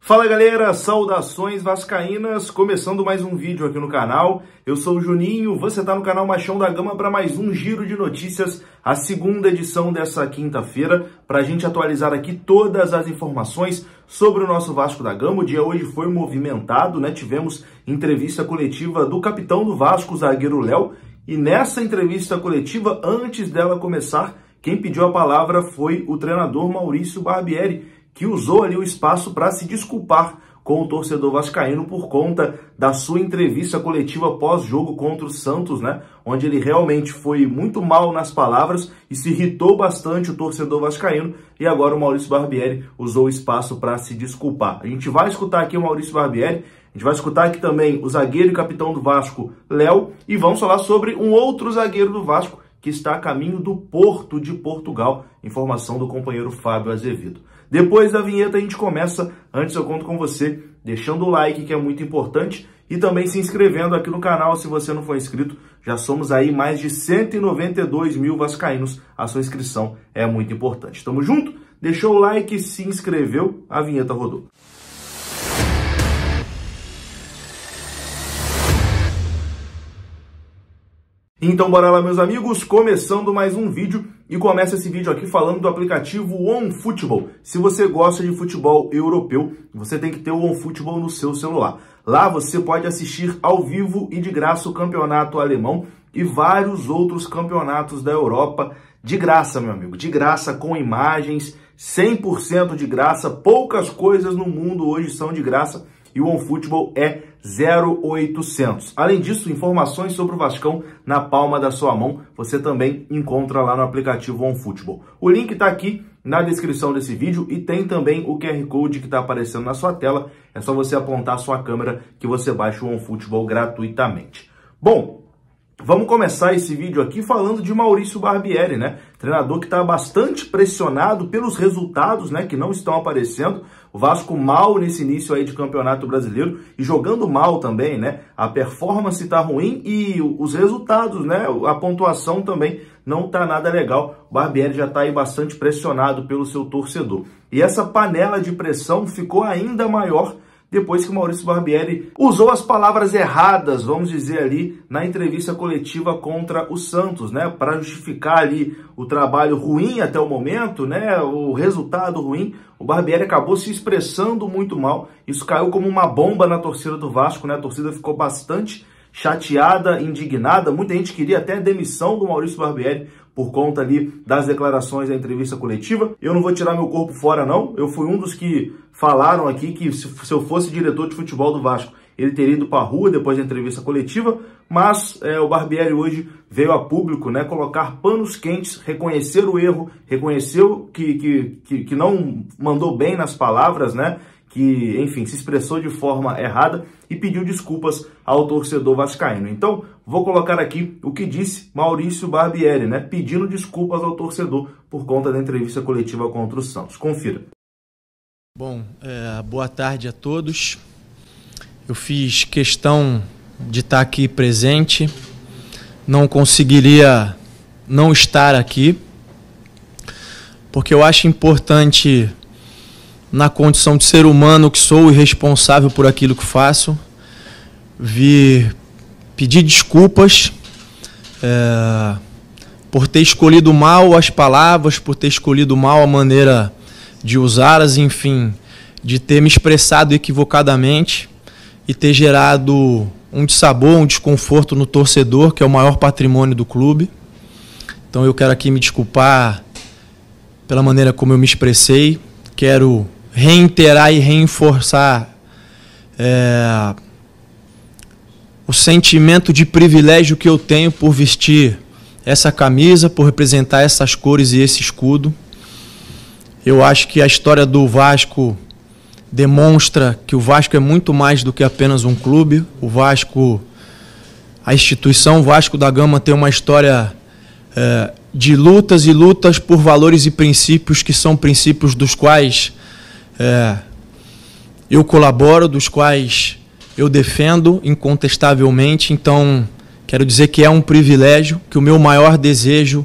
Fala galera, saudações vascaínas, começando mais um vídeo aqui no canal. Eu sou o Juninho, você está no canal Machão da Gama para mais um giro de notícias, a segunda edição dessa quinta-feira, para a gente atualizar aqui todas as informações sobre o nosso Vasco da Gama. O dia hoje foi movimentado, né? Tivemos entrevista coletiva do capitão do Vasco, o zagueiro Léo, e nessa entrevista coletiva, antes dela começar, quem pediu a palavra foi o treinador Maurício Barbieri, que usou ali o espaço para se desculpar com o torcedor vascaíno por conta da sua entrevista coletiva pós-jogo contra o Santos, né? Onde ele realmente foi muito mal nas palavras e se irritou bastante o torcedor vascaíno, e agora o Maurício Barbieri usou o espaço para se desculpar. A gente vai escutar aqui o Maurício Barbieri, a gente vai escutar aqui também o zagueiro e capitão do Vasco, Léo, e vamos falar sobre um outro zagueiro do Vasco que está a caminho do Porto de Portugal, informação do companheiro Fábio Azevedo. Depois da vinheta a gente começa. Antes eu conto com você deixando o like, que é muito importante, e também se inscrevendo aqui no canal se você não for inscrito. Já somos aí mais de 192 mil vascaínos, a sua inscrição é muito importante. Tamo junto? Deixou o like, se inscreveu, a vinheta rodou. Então bora lá, meus amigos, começando mais um vídeo, e começa esse vídeo aqui falando do aplicativo OneFootball. Se você gosta de futebol europeu, você tem que ter o OneFootball no seu celular. Lá você pode assistir ao vivo e de graça o campeonato alemão e vários outros campeonatos da Europa de graça, meu amigo, de graça, com imagens, 100% de graça. Poucas coisas no mundo hoje são de graça e o OneFootball é 0800. Além disso, informações sobre o Vascão na palma da sua mão, você também encontra lá no aplicativo OneFootball. O link está aqui na descrição desse vídeo e tem também o QR Code que está aparecendo na sua tela. É só você apontar a sua câmera que você baixa o OneFootball gratuitamente. Bom, vamos começar esse vídeo aqui falando de Maurício Barbieri, né? Treinador que está bastante pressionado pelos resultados, né, que não estão aparecendo. O Vasco mal nesse início aí de campeonato brasileiro e jogando mal também, né? A performance está ruim e os resultados, né? A pontuação também não tá nada legal. O Barbieri já está aí bastante pressionado pelo seu torcedor. E essa panela de pressão ficou ainda maior depois que o Maurício Barbieri usou as palavras erradas, vamos dizer ali, na entrevista coletiva contra o Santos, né? Para justificar ali o trabalho ruim até o momento, né? O resultado ruim. O Barbieri acabou se expressando muito mal. Isso caiu como uma bomba na torcida do Vasco, né? A torcida ficou bastante chateada, indignada. Muita gente queria até a demissão do Maurício Barbieri por conta ali das declarações da entrevista coletiva. Eu não vou tirar meu corpo fora, não. Eu fui um dos que falaram aqui que se eu fosse diretor de futebol do Vasco, ele teria ido para a rua depois da entrevista coletiva, mas o Barbieri hoje veio a público, né, colocar panos quentes, reconhecer o erro, reconheceu que não mandou bem nas palavras, né, que, enfim, se expressou de forma errada e pediu desculpas ao torcedor vascaíno. Então, vou colocar aqui o que disse Maurício Barbieri, né, pedindo desculpas ao torcedor por conta da entrevista coletiva contra o Santos. Confira. Bom, boa tarde a todos. Eu fiz questão de estar aqui presente, não conseguiria não estar aqui, porque eu acho importante, na condição de ser humano que sou e responsável por aquilo que faço, vir pedir desculpas por ter escolhido mal as palavras, por ter escolhido mal a maneira de usá-las, enfim, de ter me expressado equivocadamente e ter gerado um dissabor, um desconforto no torcedor, que é o maior patrimônio do clube. Então eu quero aqui me desculpar pela maneira como eu me expressei. Quero reiterar e reforçar o sentimento de privilégio que eu tenho por vestir essa camisa, por representar essas cores e esse escudo. Eu acho que a história do Vasco demonstra que o Vasco é muito mais do que apenas um clube. O Vasco, a instituição Vasco da Gama tem uma história de lutas e lutas por valores e princípios que são princípios dos quais eu colaboro, dos quais eu defendo incontestavelmente. Então, quero dizer que é um privilégio, que o meu maior desejo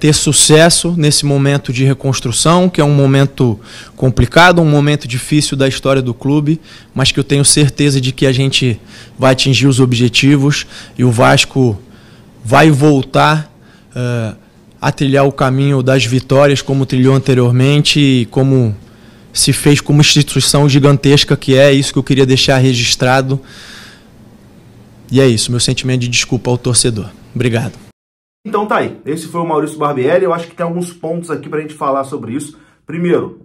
ter sucesso nesse momento de reconstrução, que é um momento complicado, um momento difícil da história do clube, mas que eu tenho certeza de que a gente vai atingir os objetivos e o Vasco vai voltar a trilhar o caminho das vitórias como trilhou anteriormente e como se fez como instituição gigantesca que é. Isso que eu queria deixar registrado. E é isso, meu sentimento de desculpa ao torcedor. Obrigado. Então tá aí, esse foi o Maurício Barbieri. Eu acho que tem alguns pontos aqui pra gente falar sobre isso. Primeiro,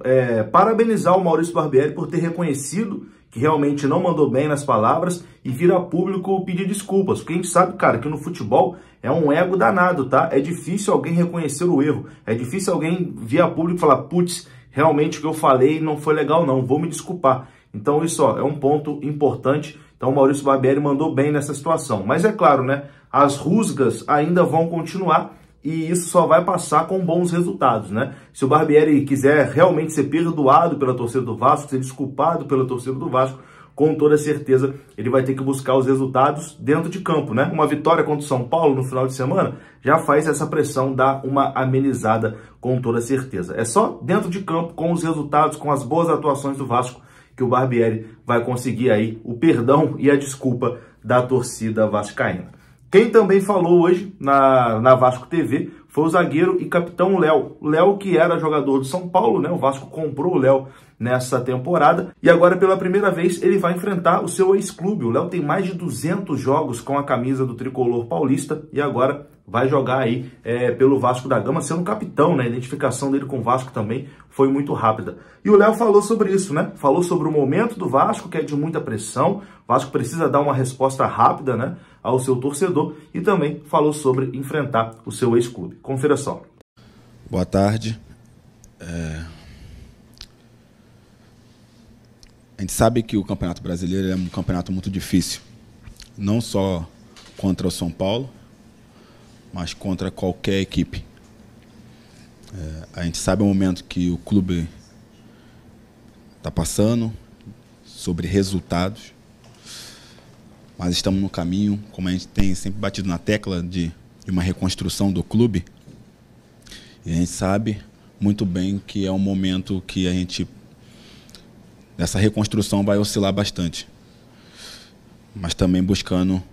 parabenizar o Maurício Barbieri por ter reconhecido que realmente não mandou bem nas palavras e vir a público pedir desculpas. Porque a gente sabe, cara, que no futebol é um ego danado, tá? É difícil alguém reconhecer o erro. É difícil alguém vir a público e falar, putz, realmente o que eu falei não foi legal não, vou me desculpar. Então isso é um ponto importante. Então o Maurício Barbieri mandou bem nessa situação. Mas é claro, né? As rusgas ainda vão continuar e isso só vai passar com bons resultados, né? Se o Barbieri quiser realmente ser perdoado pela torcida do Vasco, ser desculpado pela torcida do Vasco, com toda certeza ele vai ter que buscar os resultados dentro de campo, né? Uma vitória contra o São Paulo no final de semana já faz essa pressão dar uma amenizada com toda certeza. É só dentro de campo, com os resultados, com as boas atuações do Vasco, que o Barbieri vai conseguir aí o perdão e a desculpa da torcida vascaína. Quem também falou hoje na Vasco TV foi o zagueiro e capitão Léo. Léo, que era jogador do São Paulo, né? O Vasco comprou o Léo nessa temporada e agora pela primeira vez ele vai enfrentar o seu ex-clube. O Léo tem mais de 200 jogos com a camisa do tricolor paulista e agora vai jogar aí pelo Vasco da Gama, sendo capitão, né? A identificação dele com o Vasco também foi muito rápida. E o Léo falou sobre isso, né? Falou sobre o momento do Vasco, que é de muita pressão. O Vasco precisa dar uma resposta rápida, né, ao seu torcedor e também falou sobre enfrentar o seu ex-clube. Confira só. Boa tarde. A gente sabe que o Campeonato Brasileiro é um campeonato muito difícil, não só contra o São Paulo, mas contra qualquer equipe. A gente sabe o momento que o clube está passando, sobre resultados, mas estamos no caminho, como a gente tem sempre batido na tecla de uma reconstrução do clube, e a gente sabe muito bem que é um momento que a gente, nessa reconstrução, vai oscilar bastante, mas também buscando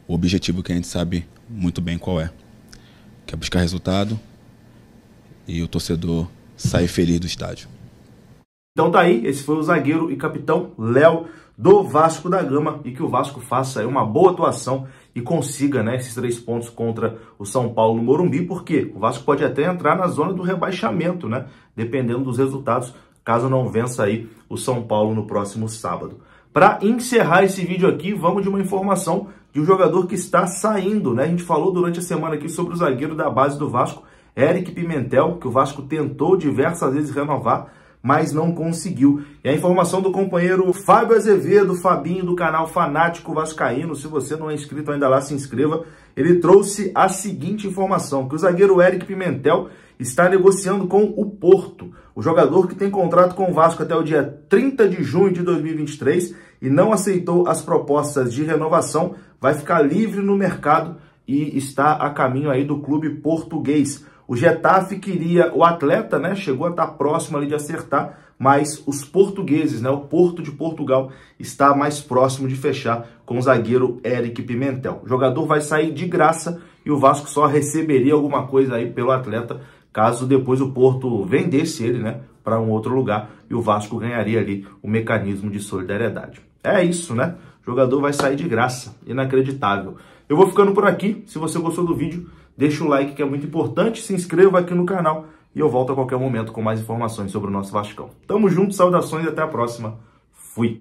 o objetivo que a gente sabe muito bem qual é, que é buscar resultado e o torcedor sair feliz do estádio. Então tá aí, esse foi o zagueiro e capitão Léo do Vasco da Gama e que o Vasco faça aí uma boa atuação e consiga, né, esses 3 pontos contra o São Paulo no Morumbi, porque o Vasco pode até entrar na zona do rebaixamento, né, dependendo dos resultados, caso não vença aí o São Paulo no próximo sábado. Para encerrar esse vídeo aqui, vamos de uma informação de um jogador que está saindo, né? A gente falou durante a semana aqui sobre o zagueiro da base do Vasco, Eric Pimentel, que o Vasco tentou diversas vezes renovar, mas não conseguiu. E a informação do companheiro Fábio Azevedo, Fabinho, do canal Fanático Vascaíno, se você não é inscrito ainda lá, se inscreva. Ele trouxe a seguinte informação, que o zagueiro Eric Pimentel está negociando com o Porto. O jogador, que tem contrato com o Vasco até o dia 30 de junho de 2023 e não aceitou as propostas de renovação, vai ficar livre no mercado e está a caminho aí do clube português. O Getafe queria o atleta, né? Chegou a estar próximo ali de acertar, mas os portugueses, né? O Porto de Portugal está mais próximo de fechar com o zagueiro Eric Pimentel. O jogador vai sair de graça e o Vasco só receberia alguma coisa aí pelo atleta, caso depois o Porto vendesse ele, né, para um outro lugar e o Vasco ganharia ali o mecanismo de solidariedade. É isso, né? O jogador vai sair de graça, inacreditável. Eu vou ficando por aqui. Se você gostou do vídeo, deixa o like, que é muito importante, se inscreva aqui no canal e eu volto a qualquer momento com mais informações sobre o nosso Vascão. Tamo junto, saudações e até a próxima. Fui!